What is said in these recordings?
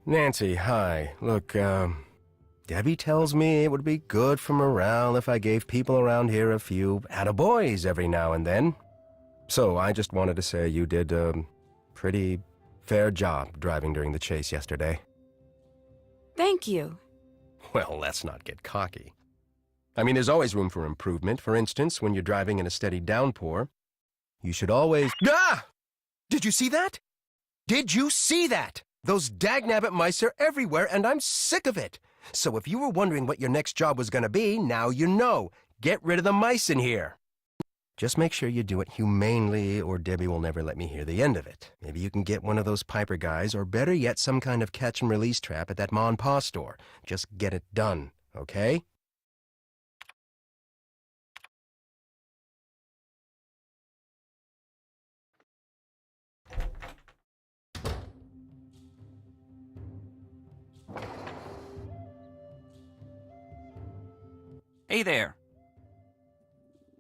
Nancy, hi. Look, Debbie tells me it would be good for morale if I gave people around here a few attaboys every now and then. So I just wanted to say you did a pretty fair job driving during the chase yesterday. Thank you. Well, let's not get cocky. I mean, there's always room for improvement. For instance, when you're driving in a steady downpour, you should always... Ah! Did you see that? Did you see that? Those dagnabbit mice are everywhere, and I'm sick of it. So if you were wondering what your next job was going to be, now you know. Get rid of the mice in here. Just make sure you do it humanely, or Debbie will never let me hear the end of it. Maybe you can get one of those Piper guys, or better yet, some kind of catch-and-release trap at that Ma and Pa store. Just get it done, okay? Hey there.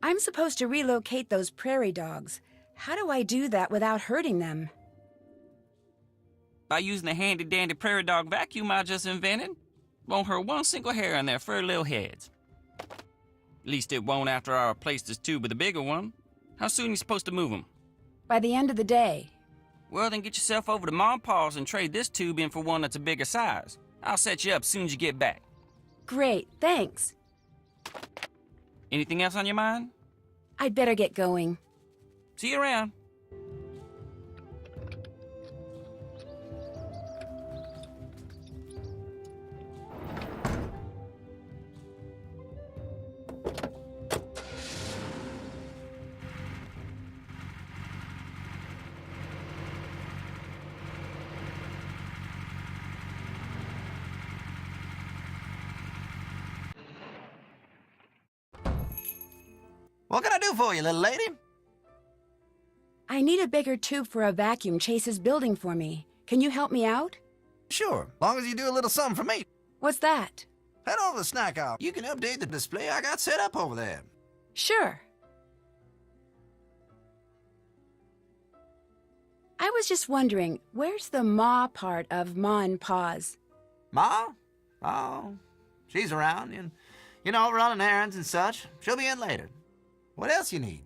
I'm supposed to relocate those prairie dogs. How do I do that without hurting them? By using the handy-dandy prairie dog vacuum I just invented, won't hurt one single hair on their furry little heads. At least it won't after I replace this tube with a bigger one. How soon are you supposed to move them? By the end of the day. Well, then get yourself over to Ma and Pa's and trade this tube in for one that's a bigger size. I'll set you up as soon as you get back. Great, thanks. Anything else on your mind? I'd better get going. See you around. What can I do for you, little lady? I need a bigger tube for a vacuum Chase is building for me. Can you help me out? Sure, long as you do a little something for me. What's that? Head over to the snack aisle. You can update the display I got set up over there. Sure. I was just wondering, where's the Ma part of Ma and Pa's? Ma? Oh, she's around, and, running errands and such. She'll be in later. What else you need?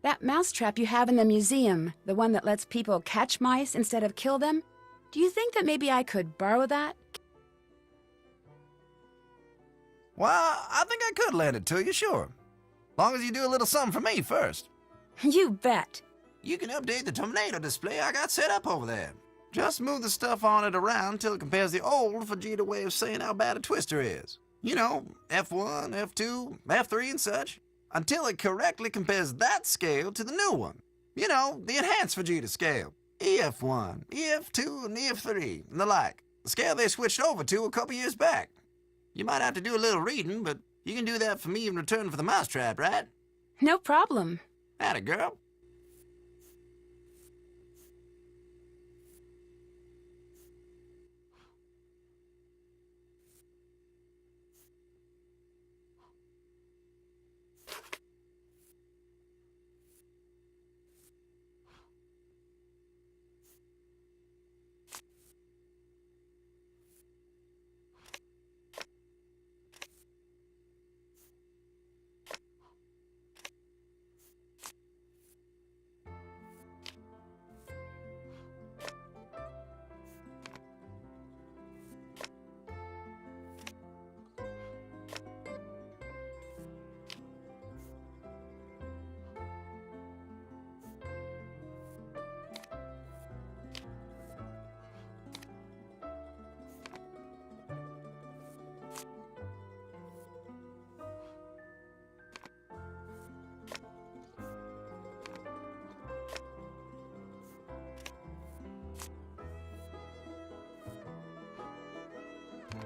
That mousetrap you have in the museum, the one that lets people catch mice instead of kill them, do you think that maybe I could borrow that? Well, I think I could lend it to you, sure. Long as you do a little something for me first. You bet. You can update the tornado display I got set up over there. Just move the stuff on it around till it compares the old Vegeta way of saying how bad a twister is. F1, F2, F3 and such. Until it correctly compares that scale to the new one. The enhanced Vegeta scale. EF1, EF2, and EF3, and the like. The scale they switched over to a couple years back. You might have to do a little reading, but you can do that for me in return for the mousetrap, right? No problem. Atta girl.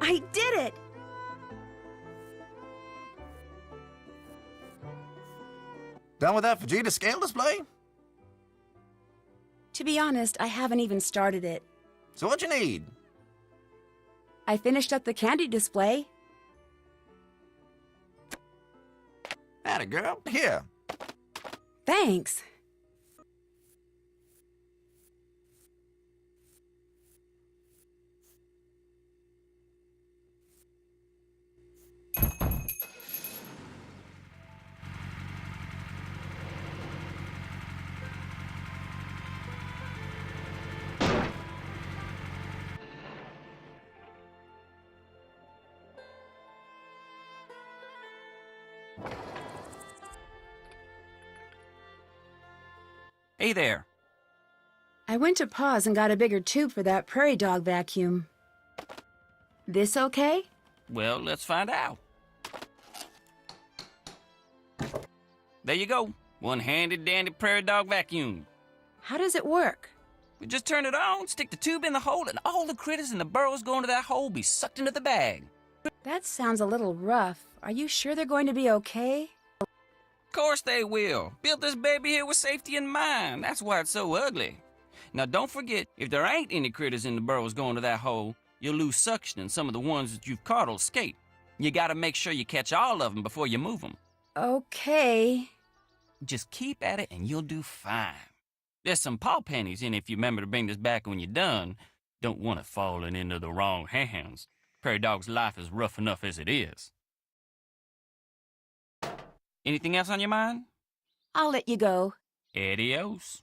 I did it! Done with that Vegeta scale display? To be honest, I haven't even started it. So what you need? I finished up the candy display. Atta girl. Here. Thanks. Hey there. I went to Paws and got a bigger tube for that prairie dog vacuum. This okay? Well, let's find out. There you go. One-handed dandy prairie dog vacuum. How does it work? We just turn it on, stick the tube in the hole, and all the critters in the burrows going to that hole be sucked into the bag. That sounds a little rough. Are you sure they're going to be okay? Of course they will. Built this baby here with safety in mind. That's why it's so ugly. Now don't forget, if there ain't any critters in the burrows going to that hole, you'll lose suction and some of the ones that you've caught will escape. You gotta make sure you catch all of them before you move them. Okay. Just keep at it and you'll do fine. There's some paw pennies in if you remember to bring this back when you're done. Don't want it falling into the wrong hands. Prairie dog's life is rough enough as it is. Anything else on your mind? I'll let you go. Adios.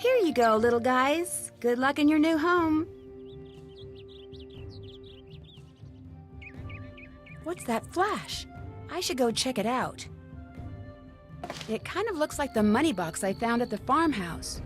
Here you go, little guys. Good luck in your new home. What's that flash? I should go check it out. It kind of looks like the money box I found at the farmhouse.